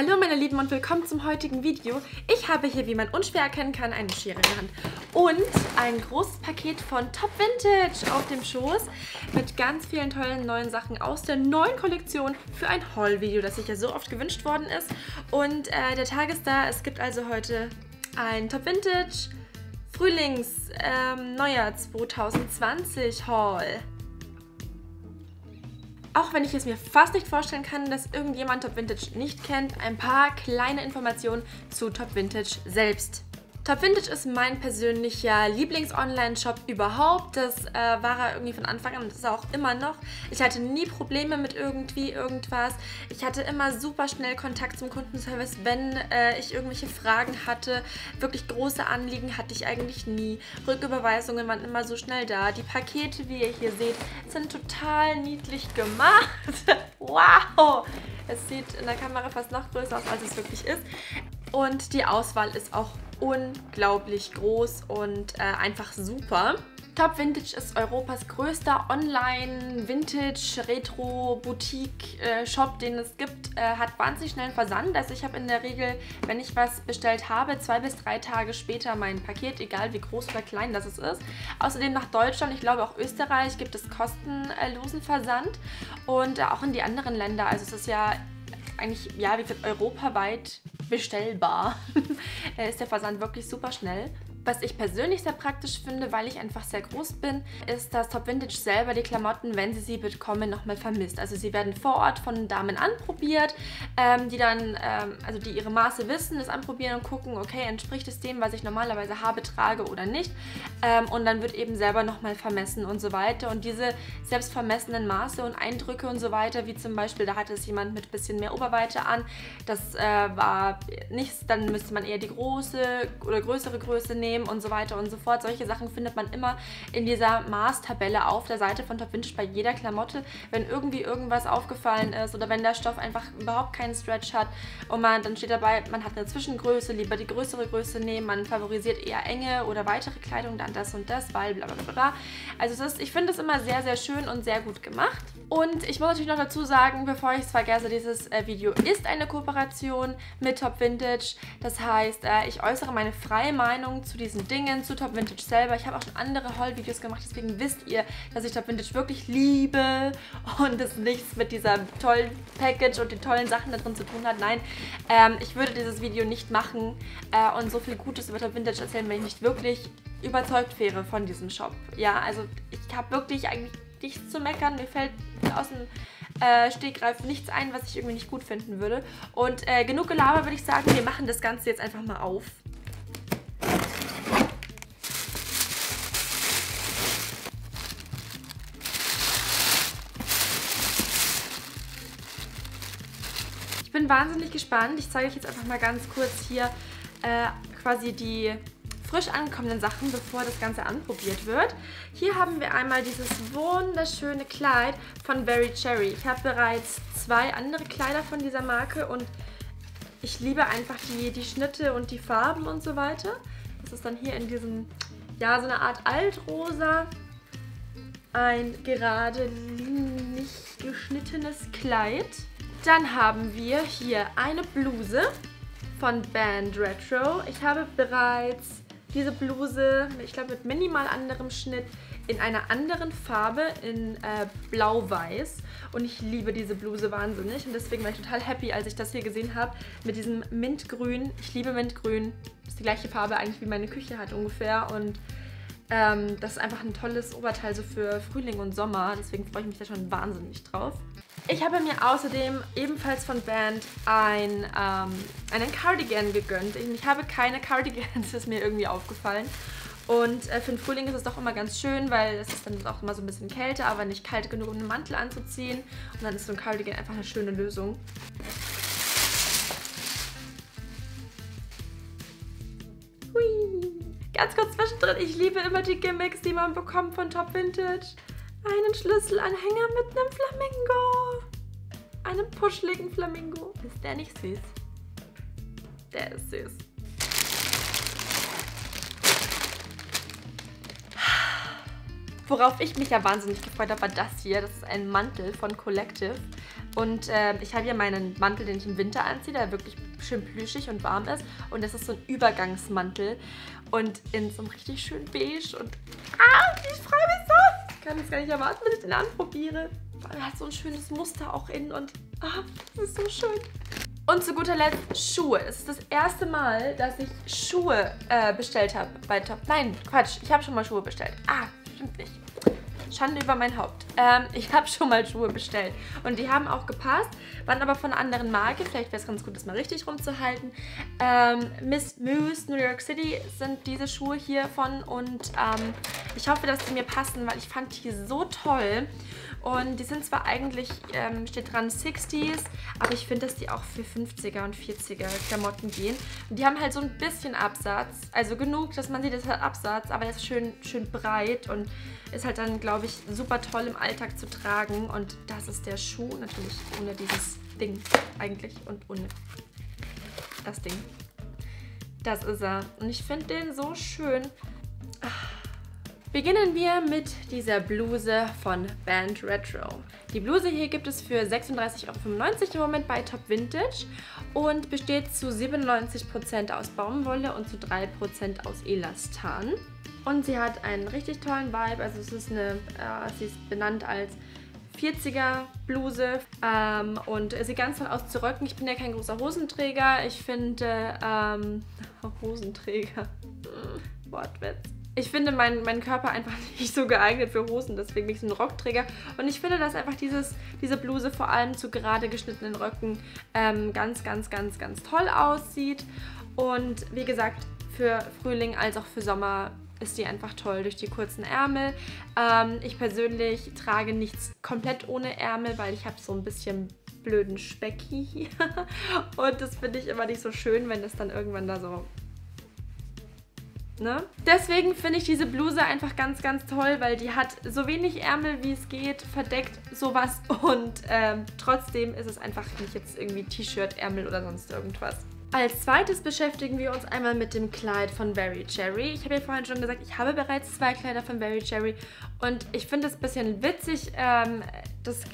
Hallo meine Lieben und willkommen zum heutigen Video. Ich habe hier, wie man unschwer erkennen kann, eine Schere in der Hand und ein großes Paket von Top Vintage auf dem Schoß mit ganz vielen tollen neuen Sachen aus der neuen Kollektion für ein Haul-Video, das sich ja so oft gewünscht worden ist. Und der Tag ist da, es gibt also heute ein Top Vintage Neujahr 2020 Haul. Auch wenn ich es mir fast nicht vorstellen kann, dass irgendjemand Top Vintage nicht kennt, ein paar kleine Informationen zu Top Vintage selbst. Top Vintage ist mein persönlicher Lieblings-Online-Shop überhaupt. Das war er irgendwie von Anfang an und das ist er auch immer noch. Ich hatte nie Probleme mit irgendwas. Ich hatte immer super schnell Kontakt zum Kundenservice, wenn ich irgendwelche Fragen hatte. Wirklich große Anliegen hatte ich eigentlich nie. Rücküberweisungen waren immer so schnell da. Die Pakete, wie ihr hier seht, sind total niedlich gemacht. Wow! Es sieht in der Kamera fast noch größer aus, als es wirklich ist. Und die Auswahl ist auch unglaublich groß und einfach super. Top Vintage ist Europas größter Online-Vintage-Retro-Boutique-Shop, den es gibt. Hat wahnsinnig schnellen Versand. Also ich habe in der Regel, wenn ich was bestellt habe, 2 bis 3 Tage später mein Paket, egal wie groß oder klein das ist. Außerdem nach Deutschland, ich glaube auch Österreich, gibt es kostenlosen Versand und auch in die anderen Länder. Also es ist ja eigentlich, ja, wie gesagt, europaweit bestellbar. Ist der Versand wirklich super schnell. Was ich persönlich sehr praktisch finde, weil ich einfach sehr groß bin, ist, dass Top Vintage selber die Klamotten, wenn sie bekommen, nochmal vermisst. Also sie werden vor Ort von Damen anprobiert, die dann, also die ihre Maße wissen, das anprobieren und gucken, okay, entspricht es dem, was ich normalerweise habe, trage oder nicht. Und dann wird eben selber nochmal vermessen und so weiter. Und diese selbst vermessenen Maße und Eindrücke und so weiter, wie zum Beispiel, da hatte es jemand mit ein bisschen mehr Oberweite an, das war nichts, dann müsste man eher die große oder größere Größe nehmen und so weiter und so fort. Solche Sachen findet man immer in dieser Maßtabelle auf der Seite von Top Vintage bei jeder Klamotte, wenn irgendwie irgendwas aufgefallen ist oder wenn der Stoff einfach überhaupt keinen Stretch hat und dann steht dabei, man hat eine Zwischengröße, lieber die größere Größe nehmen, man favorisiert eher enge oder weitere Kleidung, dann das und das, weil bla bla bla bla. Also ich finde es immer sehr, sehr schön und sehr gut gemacht. Und ich muss natürlich noch dazu sagen, bevor ich es vergesse, dieses Video ist eine Kooperation mit Top Vintage. Das heißt, ich äußere meine freie Meinung zu diesen Dingen, zu Top Vintage selber. Ich habe auch schon andere Haul-Videos gemacht, deswegen wisst ihr, dass ich Top Vintage wirklich liebe und es nichts mit dieser tollen Package und den tollen Sachen da drin zu tun hat. Nein, ich würde dieses Video nicht machen und so viel Gutes über Top Vintage erzählen, wenn ich nicht wirklich überzeugt wäre von diesem Shop. Ja, also ich habe wirklich eigentlich nichts zu meckern. Mir fällt aus dem Stegreif nichts ein, was ich irgendwie nicht gut finden würde. Und genug Gelaber, würde ich sagen, wir machen das Ganze jetzt einfach mal auf. Ich bin wahnsinnig gespannt. Ich zeige euch jetzt einfach mal ganz kurz hier quasi die frisch angekommenen Sachen, bevor das Ganze anprobiert wird. Hier haben wir einmal dieses wunderschöne Kleid von Very Cherry. Ich habe bereits 2 andere Kleider von dieser Marke und ich liebe einfach die Schnitte und die Farben und so weiter. Das ist dann hier in diesem, ja, so eine Art Altrosa. Ein gerade linig geschnittenes Kleid. Dann haben wir hier eine Bluse von Band Retro. Ich habe bereits diese Bluse, ich glaube mit minimal anderem Schnitt, in einer anderen Farbe, in blau-weiß. Und ich liebe diese Bluse wahnsinnig. Und deswegen war ich total happy, als ich das hier gesehen habe, mit diesem Mintgrün. Ich liebe Mintgrün. Das ist die gleiche Farbe eigentlich, wie meine Küche hat ungefähr. Und das ist einfach ein tolles Oberteil so für Frühling und Sommer. Deswegen freue ich mich da schon wahnsinnig drauf. Ich habe mir außerdem ebenfalls von Band einen Cardigan gegönnt. Ich habe keine Cardigans, ist mir irgendwie aufgefallen. Und für den Frühling ist es doch immer ganz schön, weil es ist dann auch immer so ein bisschen kälter, aber nicht kalt genug, um einen Mantel anzuziehen. Und dann ist so ein Cardigan einfach eine schöne Lösung. Hui. Ganz kurz zwischendrin, ich liebe immer die Gimmicks, die man bekommt von Top Vintage. Einen Schlüsselanhänger mit einem Flamingo. Einem puscheligen Flamingo. Ist der nicht süß? Der ist süß. Worauf ich mich ja wahnsinnig gefreut habe, war das hier. Das ist ein Mantel von Collective. Und ich habe hier meinen Mantel, den ich im Winter anziehe, der wirklich schön plüschig und warm ist. Und das ist so ein Übergangsmantel. Und in so einem richtig schön beige. Und ich freue mich so. Ich kann es gar nicht erwarten, bis ich den anprobiere. Er hat so ein schönes Muster auch innen und das ist so schön. Und zu guter Letzt Schuhe. Es ist das erste Mal, dass ich Schuhe bestellt habe bei Top. Nein, Quatsch. Ich habe schon mal Schuhe bestellt. Stimmt nicht. Schande über mein Haupt. Ich habe schon mal Schuhe bestellt. Und die haben auch gepasst, waren aber von einer anderen Marke. Vielleicht wäre es ganz gut, das mal richtig rumzuhalten. Miss Moose New York City sind diese Schuhe hier von. Und ich hoffe, dass die mir passen, weil ich fand die so toll. Und die sind zwar eigentlich, steht dran 60s, aber ich finde, dass die auch für 50er und 40er Klamotten gehen. Und die haben halt so ein bisschen Absatz, also genug, dass man sieht, das hat Absatz, aber der ist schön breit und ist halt dann, glaube ich, super toll im Alltag zu tragen. Und das ist der Schuh, natürlich ohne dieses Ding eigentlich und ohne das Ding. Das ist er. Und ich finde den so schön. Beginnen wir mit dieser Bluse von Band Retro. Die Bluse hier gibt es für 36,95 € im Moment bei Top Vintage und besteht zu 97% aus Baumwolle und zu 3% aus Elastan. Und sie hat einen richtig tollen Vibe, also es ist sie ist benannt als 40er Bluse und sieht ganz toll aus zu Röcken. Ich bin ja kein großer Hosenträger, ich finde, Hosenträger, Wortwitz. Ich finde meinen Körper einfach nicht so geeignet für Hosen, deswegen bin ich so ein Rockträger. Und ich finde, dass einfach diese Bluse vor allem zu gerade geschnittenen Röcken ganz toll aussieht. Und wie gesagt, für Frühling als auch für Sommer ist die einfach toll durch die kurzen Ärmel. Ich persönlich trage nichts komplett ohne Ärmel, weil ich habe so ein bisschen blöden Specki hier. Und das finde ich immer nicht so schön, wenn das dann irgendwann da so... Ne? Deswegen finde ich diese Bluse einfach ganz toll, weil die hat so wenig Ärmel wie es geht, verdeckt sowas und trotzdem ist es einfach nicht jetzt irgendwie T-Shirt, Ärmel oder sonst irgendwas. Als zweites beschäftigen wir uns einmal mit dem Kleid von Very Cherry. Ich habe ja vorhin schon gesagt, ich habe bereits 2 Kleider von Very Cherry und ich finde es ein bisschen witzig.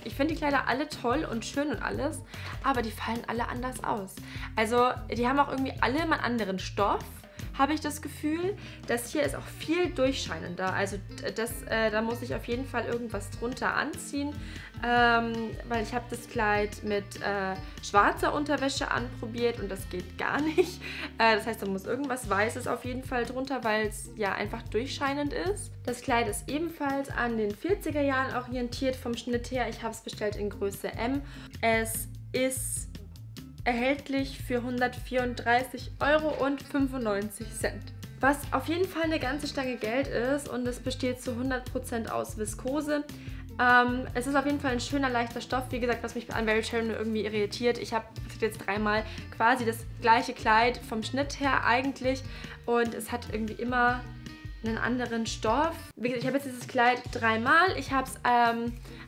Ich finde die Kleider alle toll und schön und alles, aber die fallen alle anders aus. Also die haben auch irgendwie alle immer einen anderen Stoff, habe ich das Gefühl. Das hier ist auch viel durchscheinender. Also da muss ich auf jeden Fall irgendwas drunter anziehen, weil ich habe das Kleid mit schwarzer Unterwäsche anprobiert und das geht gar nicht. Das heißt, da muss irgendwas Weißes auf jeden Fall drunter, weil es ja einfach durchscheinend ist. Das Kleid ist ebenfalls an den 40er Jahren orientiert vom Schnitt her. Ich habe es bestellt in Größe M. Es ist erhältlich für 134,95 €. Was auf jeden Fall eine ganze Stange Geld ist und es besteht zu 100% aus Viskose. Es ist auf jeden Fall ein schöner, leichter Stoff. Wie gesagt, was mich an Very Cherry irgendwie irritiert. Ich habe jetzt 3-mal quasi das gleiche Kleid vom Schnitt her eigentlich und es hat irgendwie immer einen anderen Stoff. Wie gesagt, ich habe jetzt dieses Kleid 3-mal. Ich habe es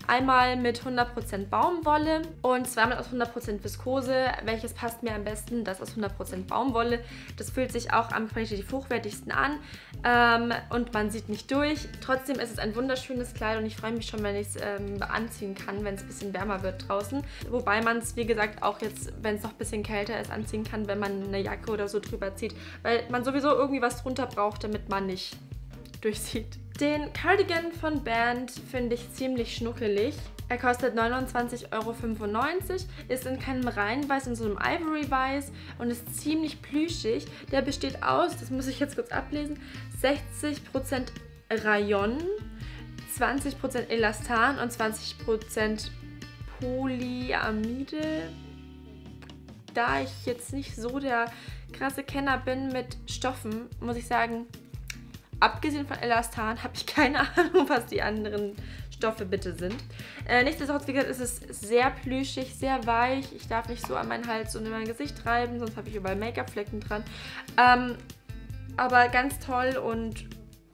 einmal mit 100% Baumwolle und 2-mal aus 100% Viskose. Welches passt mir am besten? Das aus 100% Baumwolle. Das fühlt sich auch am qualitativ hochwertigsten an und man sieht nicht durch. Trotzdem ist es ein wunderschönes Kleid und ich freue mich schon, wenn ich es anziehen kann, wenn es ein bisschen wärmer wird draußen. Wobei man es, wie gesagt, auch jetzt, wenn es noch ein bisschen kälter ist, anziehen kann, wenn man eine Jacke oder so drüber zieht. Weil man sowieso irgendwie was drunter braucht, damit man nicht durchsieht. Den Cardigan von Band finde ich ziemlich schnuckelig. Er kostet 29,95 €, ist in keinem Reinweiß, in so einem Ivory-Weiß und ist ziemlich plüschig. Der besteht aus, das muss ich jetzt kurz ablesen, 60% Rayon, 20% Elastan und 20% Polyamide. Da ich jetzt nicht so der krasse Kenner bin mit Stoffen, muss ich sagen, abgesehen von Elastan habe ich keine Ahnung, was die anderen Stoffe bitte sind. Nichtsdestotrotz, wie gesagt, ist es sehr plüschig, sehr weich. Ich darf nicht so an meinen Hals und in mein Gesicht reiben, sonst habe ich überall Make-up-Flecken dran. Aber ganz toll und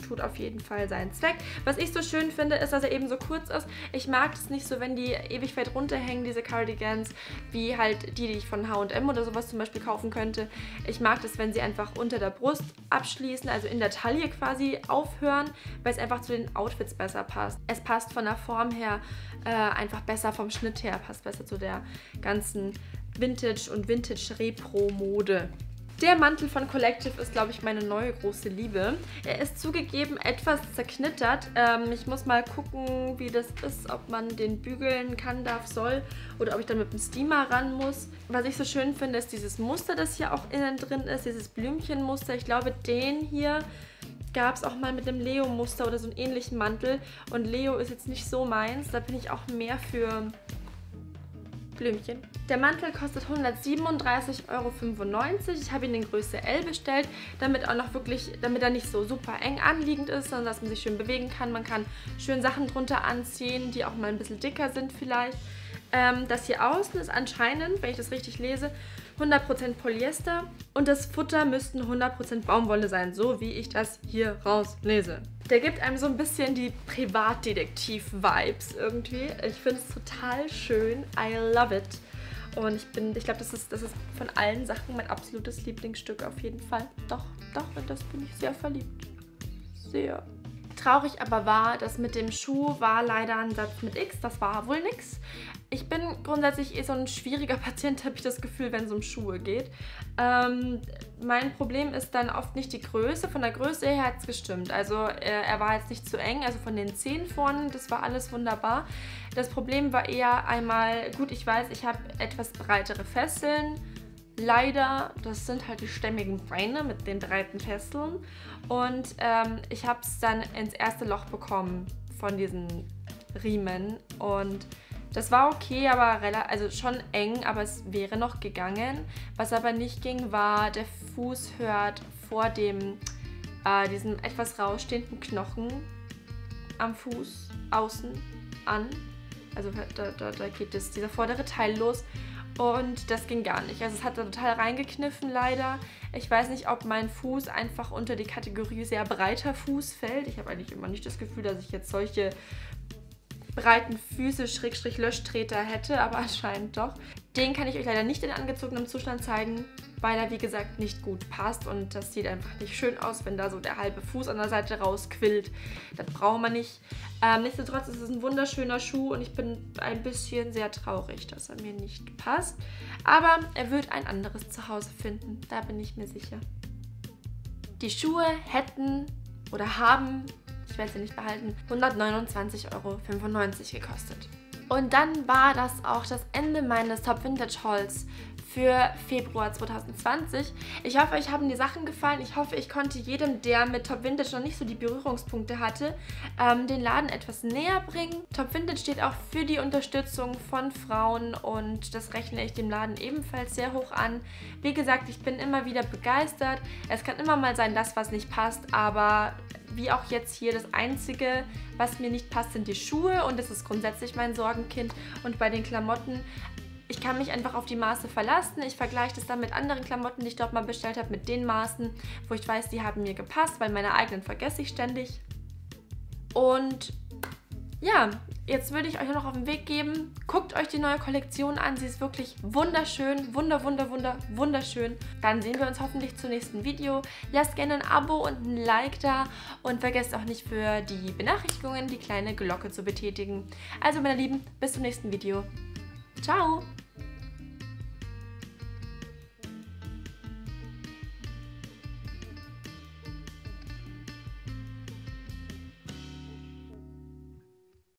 tut auf jeden Fall seinen Zweck. Was ich so schön finde, ist, dass er eben so kurz ist. Ich mag es nicht so, wenn die ewig weit runterhängen, diese Cardigans, wie halt die ich von H&M oder sowas zum Beispiel kaufen könnte. Ich mag das, wenn sie einfach unter der Brust abschließen, also in der Taille quasi aufhören, weil es einfach zu den Outfits besser passt. Es passt von der Form her einfach besser, vom Schnitt her passt besser zu der ganzen Vintage- und Vintage-Repro-Mode. Der Mantel von Collective ist, glaube ich, meine neue große Liebe. Er ist zugegeben etwas zerknittert. Ich muss mal gucken, wie das ist, ob man den bügeln kann, darf, soll oder ob ich dann mit dem Steamer ran muss. Was ich so schön finde, ist dieses Muster, das hier auch innen drin ist, dieses Blümchenmuster. Ich glaube, den hier gab es auch mal mit dem Leo-Muster oder so einen ähnlichen Mantel. Und Leo ist jetzt nicht so meins, da bin ich auch mehr für Blümchen. Der Mantel kostet 137,95 €. Ich habe ihn in Größe L bestellt, damit er nicht so super eng anliegend ist, sondern dass man sich schön bewegen kann. Man kann schön Sachen drunter anziehen, die auch mal ein bisschen dicker sind vielleicht. Das hier außen ist anscheinend, wenn ich das richtig lese, 100% Polyester und das Futter müssten 100% Baumwolle sein, so wie ich das hier rauslese. Der gibt einem so ein bisschen die Privatdetektiv-Vibes irgendwie. Ich finde es total schön. I love it. Und ich glaube, das ist von allen Sachen mein absolutes Lieblingsstück auf jeden Fall. Doch, in das bin ich sehr verliebt. Sehr. Traurig aber war, dass mit dem Schuh war leider ein Satz mit X. Das war wohl nix. Ich bin grundsätzlich so ein schwieriger Patient, habe ich das Gefühl, wenn es um Schuhe geht. Mein Problem ist dann oft nicht die Größe. Von der Größe her hat es gestimmt. Also er war jetzt nicht zu eng, also von den Zehen vorne, das war alles wunderbar. Das Problem war eher einmal, gut, ich weiß, ich habe etwas breitere Fesseln. Leider, das sind halt die stämmigen Beine mit den breiten Fesseln. Und ich habe es dann ins erste Loch bekommen von diesen Riemen. Und das war okay, aber also schon eng, aber es wäre noch gegangen. Was aber nicht ging, war, der Fuß hört vor diesem etwas rausstehenden Knochen am Fuß außen an. Also da geht dieser vordere Teil los. Und das ging gar nicht. Also es hat da total reingekniffen leider. Ich weiß nicht, ob mein Fuß einfach unter die Kategorie sehr breiter Fuß fällt. Ich habe eigentlich immer nicht das Gefühl, dass ich jetzt solche breiten Füße / Löschtreter hätte, aber anscheinend doch. Den kann ich euch leider nicht in angezogenem Zustand zeigen, weil er wie gesagt nicht gut passt und das sieht einfach nicht schön aus, wenn da so der halbe Fuß an der Seite rausquillt. Das braucht man nicht. Nichtsdestotrotz ist es ein wunderschöner Schuh und ich bin ein bisschen sehr traurig, dass er mir nicht passt. Aber er wird ein anderes Zuhause finden, da bin ich mir sicher. Die Schuhe hätten oder haben, ich werde sie nicht behalten, 129,95 € gekostet. Und dann war das auch das Ende meines Top Vintage Hauls für Februar 2020. Ich hoffe, euch haben die Sachen gefallen. Ich hoffe, ich konnte jedem, der mit Top Vintage noch nicht so die Berührungspunkte hatte, den Laden etwas näher bringen. Top Vintage steht auch für die Unterstützung von Frauen und das rechne ich dem Laden ebenfalls sehr hoch an. Wie gesagt, ich bin immer wieder begeistert. Es kann immer mal sein, dass was nicht passt, aber wie auch jetzt hier, das Einzige, was mir nicht passt, sind die Schuhe und das ist grundsätzlich mein Sorgenkind. Und bei den Klamotten, ich kann mich einfach auf die Maße verlassen. Ich vergleiche das dann mit anderen Klamotten, die ich dort mal bestellt habe, mit den Maßen, wo ich weiß, die haben mir gepasst, weil meine eigenen vergesse ich ständig. Und ja, jetzt würde ich euch noch auf den Weg geben. Guckt euch die neue Kollektion an. Sie ist wirklich wunderschön. Wunderschön. Dann sehen wir uns hoffentlich zum nächsten Video. Lasst gerne ein Abo und ein Like da. Und vergesst auch nicht für die Benachrichtigungen die kleine Glocke zu betätigen. Also meine Lieben, bis zum nächsten Video. Ciao!